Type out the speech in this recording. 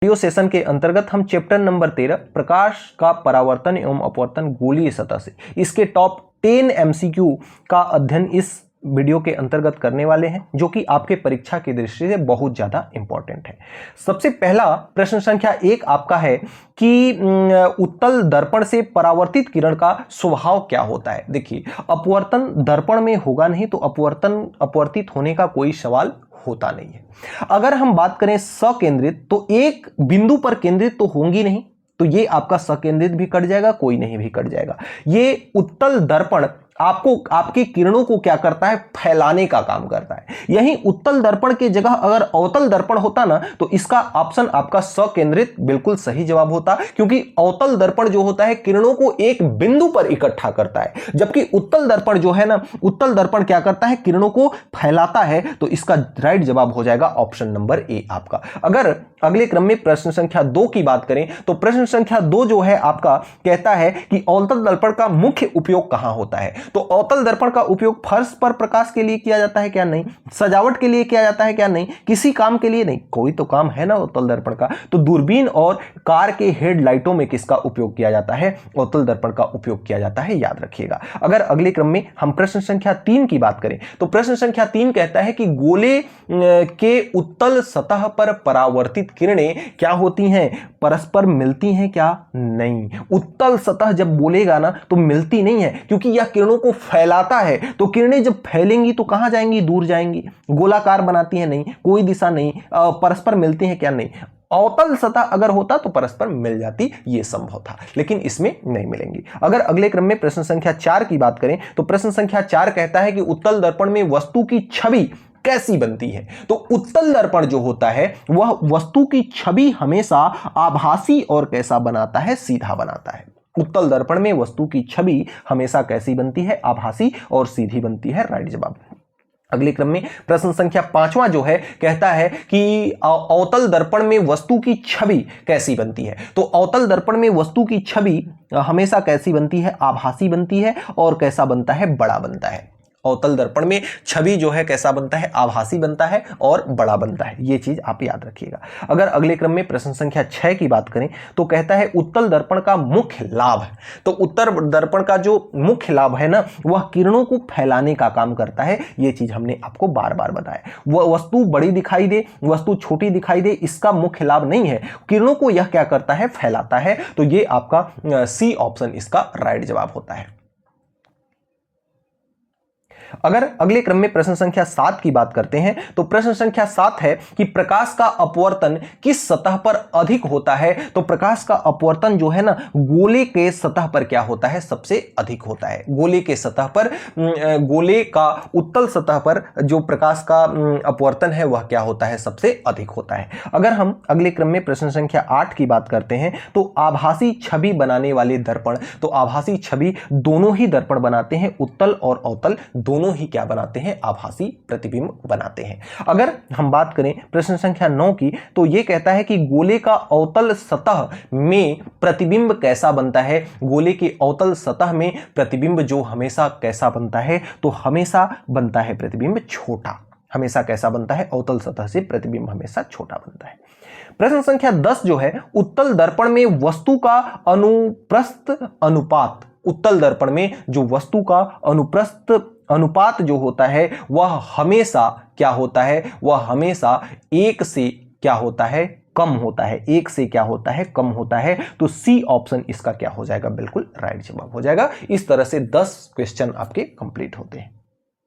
Video session के अंतर्गत हम चैप्टर नंबर 13 प्रकाश का परावर्तन एवं अपवर्तन गोलीय सतह से, इसके टॉप 10 एमसीक्यू का अध्ययन इस वीडियो के अंतर्गत करने वाले हैं, जो कि आपके परीक्षा की दृष्टि से बहुत ज्यादा इंपॉर्टेंट है। सबसे पहला प्रश्न संख्या 1 आपका है कि उत्तल दर्पण से परावर्तित किरण का स्वभाव क्या होता है। देखिए, अपवर्तन दर्पण में होगा नहीं तो अपवर्तित होने का कोई सवाल होता नहीं है। अगर हम बात करें सकेंद्रित, तो एक बिंदु पर केंद्रित तो होंगी नहीं, तो ये आपका सकेंद्रित भी कट जाएगा, कोई नहीं भी कट जाएगा। ये उत्तल दर्पण आपको आपकी किरणों को क्या करता है, फैलाने का काम करता है। यही उत्तल दर्पण की जगह अगर अवतल दर्पण होता ना, तो इसका ऑप्शन आपका सकेंद्रित बिल्कुल सही जवाब होता, क्योंकि अवतल दर्पण जो होता है किरणों को एक बिंदु पर इकट्ठा करता है, जबकि उत्तल दर्पण जो है ना, उत्तल दर्पण क्या करता है, किरणों को फैलाता है। तो इसका राइट जवाब हो जाएगा ऑप्शन नंबर ए आपका। अगर अगले क्रम में प्रश्न संख्या 2 की बात करें, तो प्रश्न संख्या 2 जो है आपका कहता है कि अवतल दर्पण का मुख्य उपयोग कहां होता है। तो अवतल दर्पण का उपयोग फर्श पर प्रकाश के लिए किया जाता है क्या, नहीं। सजावट के लिए किया जाता है क्या, नहीं। किसी काम के लिए नहीं, कोई तो काम है ना अवतल दर्पण का। तो दूरबीन और कार के हेडलाइटों में किसका उपयोग किया जाता है, अवतल दर्पण का उपयोग किया जाता है, याद रखिएगा। अगर अगले क्रम में हम प्रश्न संख्या 3 की बात करें, तो प्रश्न संख्या 3 कहता है कि गोले के उत्तल सतह पर परावर्तित किरणें क्या होती हैं, परस्पर मिलती हैं क्या, नहीं। उत्तल सतह जब बोलेगा ना तो मिलती नहीं है, क्योंकि यह किरणों को फैलाता है। तो किरणें जब फैलेंगी तो कहां जाएंगी, दूर जाएंगी। गोलाकार बनाती हैं, नहीं, कोई दिशा नहीं। परस्पर मिलती हैं क्या, नहीं। अवतल सतह अगर होता तो परस्पर मिल जाती, यह संभव था, लेकिन इसमें नहीं मिलेंगी। अगर अगले क्रम में प्रश्न संख्या 4 की बात करें, तो प्रश्न संख्या 4 कहता है कि उत्तल दर्पण में वस्तु की छवि कैसी बनती है। तो उत्तल दर्पण जो होता है वह वस्तु की छवि हमेशा आभासी और कैसा बनाता है, सीधा बनाता है। उत्तल दर्पण में वस्तु की छवि हमेशा कैसी बनती है, आभासी और सीधी बनती है, राइट जवाब। अगले क्रम में प्रश्न संख्या 5वां जो है कहता है कि अवतल दर्पण में वस्तु की छवि कैसी बनती है। तो अवतल दर्पण में वस्तु की छवि हमेशा कैसी बनती है, आभासी बनती है और कैसा बनता है, बड़ा बनता है। अवतल दर्पण में छवि जो है कैसा बनता है, आभासी बनता है और बड़ा बनता है, ये चीज आप याद रखिएगा। अगर अगले क्रम में प्रश्न संख्या 6 की बात करें, तो कहता है उत्तल दर्पण का मुख्य लाभ। तो उत्तल दर्पण का जो मुख्य लाभ है ना, वह किरणों को फैलाने का काम करता है। ये चीज हमने आपको बार बार बताया। वह वस्तु बड़ी दिखाई दे, वस्तु छोटी दिखाई दे, इसका मुख्य लाभ नहीं है। किरणों को यह क्या करता है, फैलाता है। तो ये आपका सी ऑप्शन इसका राइट जवाब होता है। अगर अगले क्रम में प्रश्न संख्या 7 की बात करते हैं, तो प्रश्न संख्या 7 है कि प्रकाश का अपवर्तन किस सतह पर अधिक होता है। तो प्रकाश का अपवर्तन जो है ना, गोले के सतह पर क्या होता है, सबसे अधिक होता है। गोले के सतह पर, गोले का उत्तल सतह पर जो प्रकाश का अपवर्तन है वह क्या होता है, सबसे अधिक होता है। अगर हम अगले क्रम में प्रश्न संख्या 8 की बात करते हैं, तो आभासी छवि बनाने वाले दर्पण। तो आभासी छवि दोनों ही दर्पण बनाते हैं, उत्तल और अवतल दोनों ही क्या बनाते हैं, आभासी प्रतिबिंब बनाते हैं। अगर हम बात करें प्रश्न संख्या 9 की, तो यह कहता है कि गोले का अवतल सतह में प्रतिबिंब कैसा बनता है। गोले के अवतल सतह में प्रतिबिंब जो हमेशा कैसा बनता है, तो हमेशा बनता है प्रतिबिंब छोटा। हमेशा कैसा बनता है, अवतल सतह से प्रतिबिंब हमेशा छोटा बनता है। प्रश्न संख्या 10 जो है, उत्तल दर्पण में वस्तु का अनुप्रस्थ अनुपात। उत्तल दर्पण में जो वस्तु का अनुप्रस्थ अनुपात जो होता है वह हमेशा क्या होता है, वह हमेशा 1 से क्या होता है, कम होता है। 1 से क्या होता है, कम होता है। तो सी ऑप्शन इसका क्या हो जाएगा, बिल्कुल राइट जवाब हो जाएगा। इस तरह से 10 क्वेश्चन आपके कंप्लीट होते हैं।